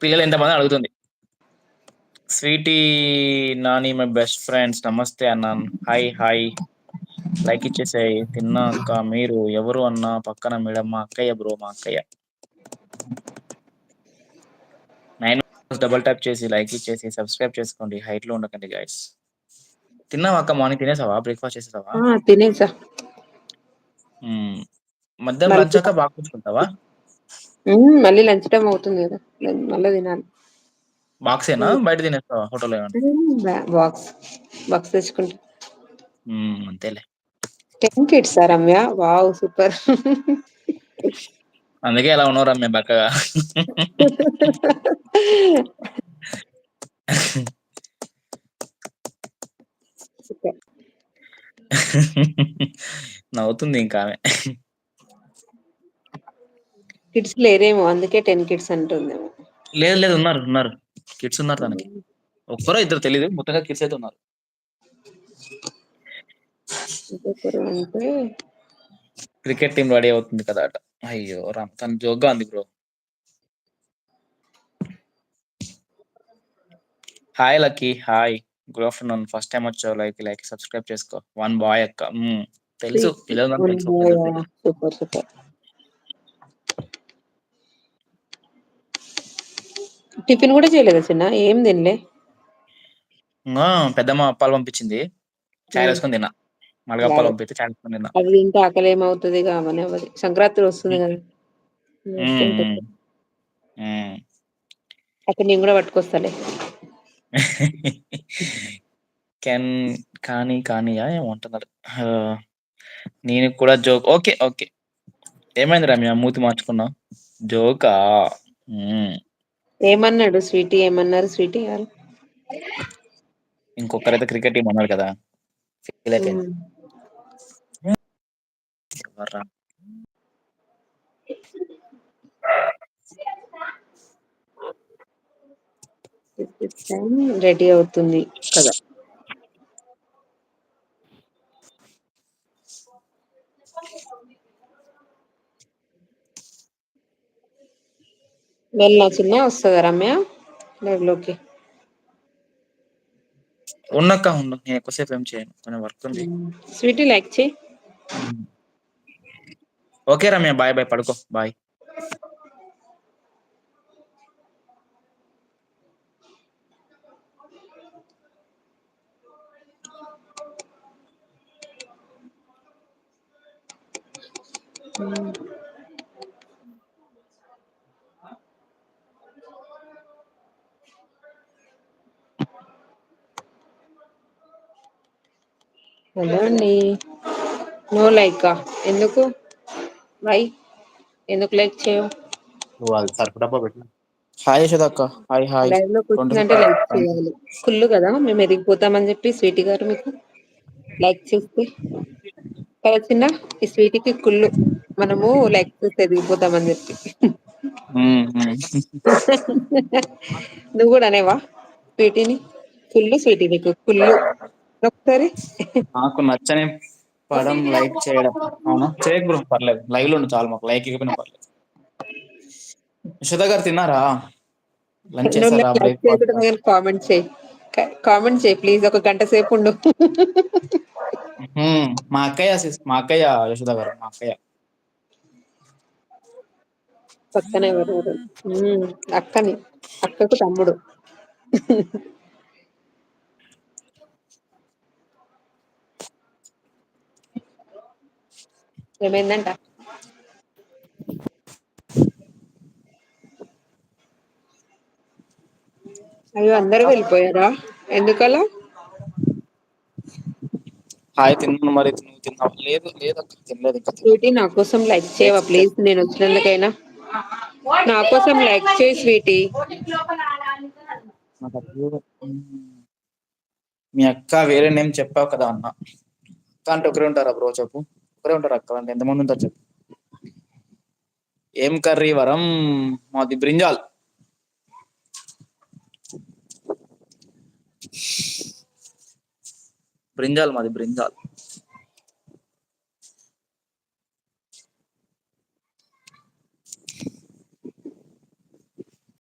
పిల్లలు ఎంతమంది అడుగుతుంది. Sweety Nani my best friends నమస్తే అన్నాను. హాయ్ హాయ్ లైక్ ఇచ్చేసాయి. తిన్నాక మీరు ఎవరు అన్న పక్కన మేడం మా అక్కయ్య బ్రో మా అక్కయ్య. 9 డబుల్ ట్యాప్ చేసి లైక్ ఇచ్చేసి సబ్స్క్రైబ్ చేసుకోండి. హైట్ లో ఉండకండి గైస్. తిన్నావా అక్క? మార్నింగ్ తినేసావా? బ్రేక్ఫాస్ట్ చేసేసావా? తినేసా. మధ్యాహ్నం లంచ్ అక్క బాగా కూర్చుకుంటావా? మళ్ళీ లంచ్ టైం అవుతుంది కదా, మళ్ళీ తినాలి. బాక్సేనా బయట తినేస్తావా హోటల్ ఏమన్నా? బాక్స్ తెచ్చుకుంటా. అంతేలే. 10 kids రమ్య, వావ్ సూపర్. అందుకే ఎలా ఉన్నావు రమ్య బక్కగా. నవ్వుతుంది ఇంకా ఆమె. కిడ్స్ లేరేమో అందుకే 10 kids అంటుందేమో. లేదు ఉన్నారు కిడ్స్ ఉన్నారు తనకి. ఒక్కరో ఇద్దరు తెలియదు, మొత్తంగా కిడ్స్ అయితే ఉన్నారు. అంటే క్రికెట్ టీం రెడీ అవుతుంది కదా అట. అయ్యో రామ్, తను జోక్గా ఉంది bro. Hi lucky, hi good afternoon. First time వచ్చావు, లైక్ సబ్స్క్రైబ్ చేసుకో. వన్ బాయ్ అక్క. తెలుసు పిల్లలు తెలుసు. Super super. టిఫిన్ కూడా చేయలేదు చిన్న, ఏం తినలే. పెద్దమ్మ అప్పాలు పంపించింది, చాయ్ వేసుకొని తిన్నా. మడగప్పాలు పంపిస్తే చాయ్ వేసుకొని తిన్నా. అది తింటే ఆకలి ఏమవుతుంది కామని అవ్వదు. సంక్రాంతి వస్తుంది కదా, అక్కడ నేను కూడా పట్టుకొస్తాలే. కానీయా ఏమంటున్నారు. నేను కూడా జోక్. Okay okay. ఏమైంది రమ్య మూతి మార్చుకున్నావు? జోకా? ఏమన్నాడు స్వీటీ? ఏమన్నారు స్వీటీ గారు? ఇంకొకరైతే క్రికెట్ టీం అన్నారు కదా, ఫీల్ అయిపోయింది. రెడీ అవుతుంది కదా. వెళ్ళిన చిన్న వస్తుందా రమ్య లైవ్ లోకి? ఉన్నక్క ఉండు, నేను ఎక్కువసేపు ఏం చేయను, కొంచెం వర్క్ ఉంది. స్వీటీ లైక్ చేయి. ఓకే రమ్య, బాయ్ బాయ్, పడుకో బాయ్. హలో అండి. నో లైక్ ఎందుకు? వై ఎందుకు లైక్ చేయవు? సర్ఫ్ డబ్బా పెట్టిన. హాయ్ యశోదక్క. Hi hi. లైవ్ లోకి వచ్చిందంటే లైక్ చేయాలి. కుళ్ళు కదా మేము ఎదిగిపోతామని చెప్పి స్వీటీ గారు మీకు లైక్ చేస్తే కదా చిన్న. ఈ స్వీటీకి కుళ్ళు, మనము లైక్ చేస్తే ఎదిగిపోతామని చెప్పి. నువ్వు కూడా అనేవా స్వీటీని? కుళ్ళు స్వీటీ నీకు కుళ్ళు. ఒకసారి నాకు నచ్చని పడం లైక్ చేయడం. అవునా, చేయకు బ్రో, పర్లేదు. లైవ్ లో ఉండు చాలు, మాకు లైక్ ఇవ్వకపోయినా పర్లేదు. యశోద గారు తిన్నారా? లంచ్ చేశారా? Like breakfast? చేయకుండా కామెంట్ చేయి, కామెంట్ చేయి ప్లీజ్. ఒక గంట సేపు ఉండు. మా అక్కయ్య యశోద గారు, మా అక్కయ్య. పక్కనే ఎవరు? అక్కని, అక్కకు తమ్ముడు. ఏమైందంట? అయ్యో అందరూ వెళ్ళిపోయారా? ఎందుకలా? హాయ్ తిన్నాను, మరి నువ్వు తిన్నావా? లేదక్క, తినలేదు ఇంకా. స్వీటీ నా కోసం లైక్ చేయవా ప్లీజ్? నేను వచ్చినందుకైనా నా కోసం లైక్ చేయి స్వీటీ. మీ అక్క వేరే నేమ్ చెప్పావు కదా అన్న. అక్క అంటే ఒకరే ఉంటారా బ్రో? చెప్పు, ఒకరే ఉంటారు అక్క అంటే ఎంతమంది ఉంటారు చెప్పు. ఏం కర్రీ వరం? మాది బ్రింజాల్. మాది బ్రింజాల్.